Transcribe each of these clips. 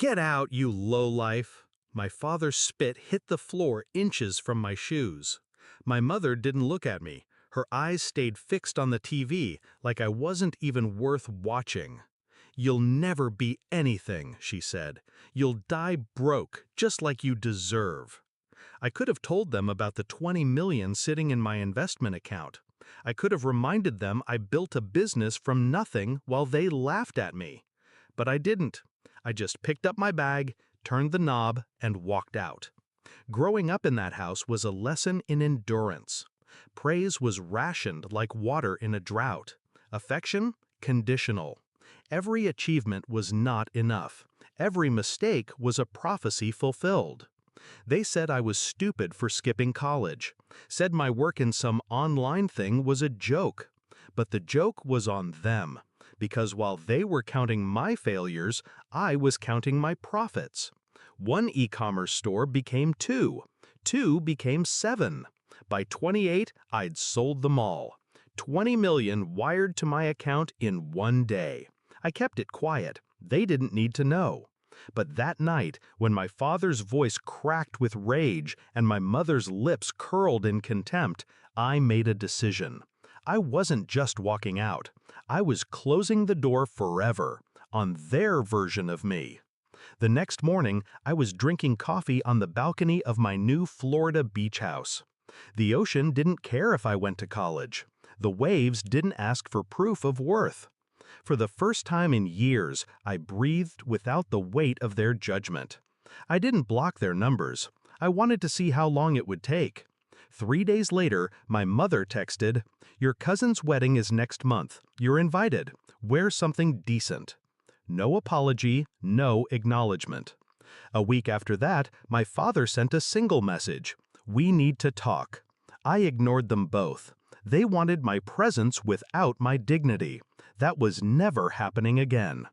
Get out, you lowlife! My father's spit hit the floor inches from my shoes. My mother didn't look at me. Her eyes stayed fixed on the TV, like I wasn't even worth watching. "You'll never be anything," she said. "You'll die broke, just like you deserve." I could have told them about the 20 million sitting in my investment account. I could have reminded them I built a business from nothing while they laughed at me. But I didn't. I just picked up my bag, turned the knob, and walked out. Growing up in that house was a lesson in endurance. Praise was rationed like water in a drought. Affection, conditional. Every achievement was not enough. Every mistake was a prophecy fulfilled. They said I was stupid for skipping college, said my work in some online thing was a joke. But the joke was on them, because while they were counting my failures, I was counting my profits. One e-commerce store became two became 7. By 28, I'd sold them all. 20 million wired to my account in one day. I kept it quiet. They didn't need to know. But that night, when my father's voice cracked with rage and my mother's lips curled in contempt, I made a decision. I wasn't just walking out. I was closing the door forever, on their version of me. The next morning, I was drinking coffee on the balcony of my new Florida beach house. The ocean didn't care if I went to college. The waves didn't ask for proof of worth. For the first time in years, I breathed without the weight of their judgment. I didn't block their numbers. I wanted to see how long it would take. 3 days later, my mother texted, "Your cousin's wedding is next month. You're invited. Wear something decent." No apology, no acknowledgement. A week after that, my father sent a single message. "We need to talk." I ignored them both. They wanted my presence without my dignity. That was never happening again.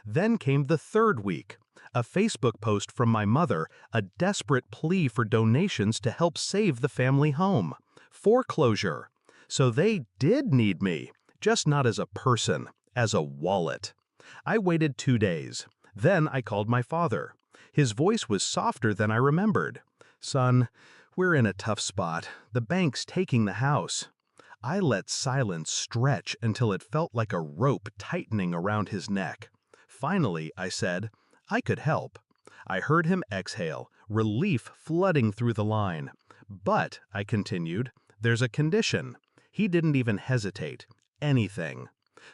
Then came the third week. A Facebook post from my mother, a desperate plea for donations to help save the family home. Foreclosure. So they did need me, just not as a person, as a wallet. I waited 2 days. Then I called my father. His voice was softer than I remembered. "Son, we're in a tough spot. The bank's taking the house." I let silence stretch until it felt like a rope tightening around his neck. Finally, I said, "I could help." I heard him exhale, relief flooding through the line. "But," I continued, "there's a condition." He didn't even hesitate. Anything.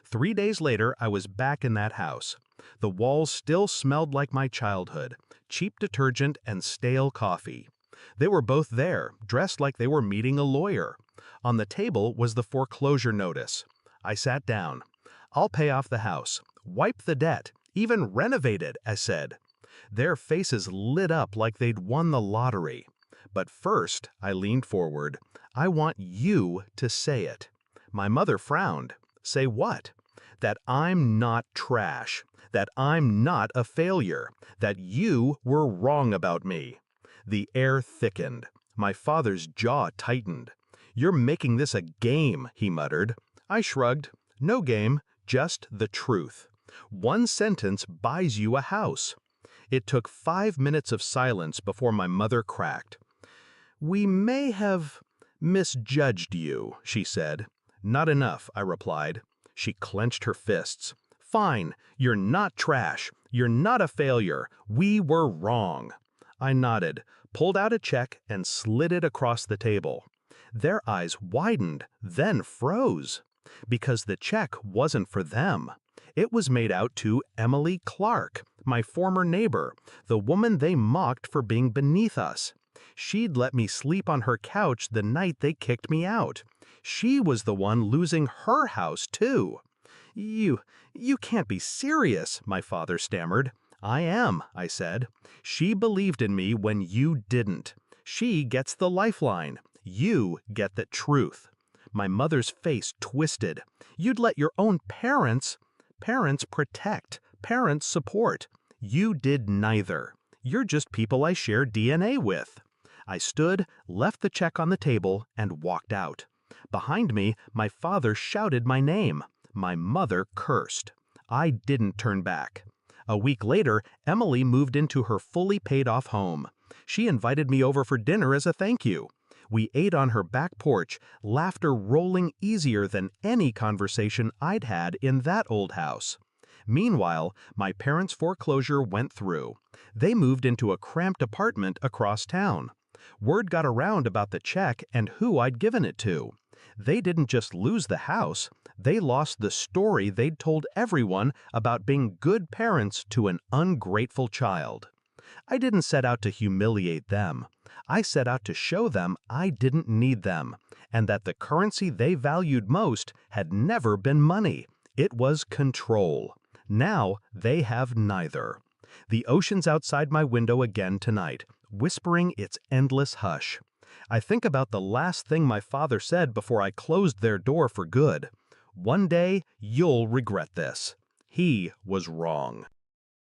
3 days later, I was back in that house. The walls still smelled like my childhood, cheap detergent and stale coffee. They were both there, dressed like they were meeting a lawyer. On the table was the foreclosure notice. I sat down. "I'll pay off the house, wipe the debt, even renovate it," I said. Their faces lit up like they'd won the lottery. "But first," I leaned forward, "I want you to say it." My mother frowned. "Say what?" "That I'm not trash. That I'm not a failure. That you were wrong about me." The air thickened. My father's jaw tightened. "You're making this a game," he muttered. I shrugged. "No game, just the truth. One sentence buys you a house." It took 5 minutes of silence before my mother cracked. "We may have misjudged you," she said. "Not enough," I replied. She clenched her fists. "Fine, you're not trash. You're not a failure. We were wrong." I nodded, pulled out a check, and slid it across the table. Their eyes widened, then froze. Because the check wasn't for them. It was made out to Emily Clark, my former neighbor, the woman they mocked for being beneath us. She'd let me sleep on her couch the night they kicked me out. She was the one losing her house, too. You can't be serious," my father stammered. "I am," I said. "She believed in me when you didn't. She gets the lifeline. You get the truth." My mother's face twisted. "You'd let your own parents protect, parents support. You did neither. You're just people I share DNA with." I stood, left the check on the table, and walked out. Behind me, my father shouted my name. My mother cursed. I didn't turn back. A week later, Emily moved into her fully paid-off home. She invited me over for dinner as a thank you. We ate on her back porch, laughter rolling easier than any conversation I'd had in that old house. Meanwhile, my parents' foreclosure went through. They moved into a cramped apartment across town. Word got around about the check and who I'd given it to. They didn't just lose the house, they lost the story they'd told everyone about being good parents to an ungrateful child. I didn't set out to humiliate them. I set out to show them I didn't need them, and that the currency they valued most had never been money. It was control. Now they have neither. The ocean's outside my window again tonight, whispering its endless hush. I think about the last thing my father said before I closed their door for good. One day, you'll regret this. He was wrong.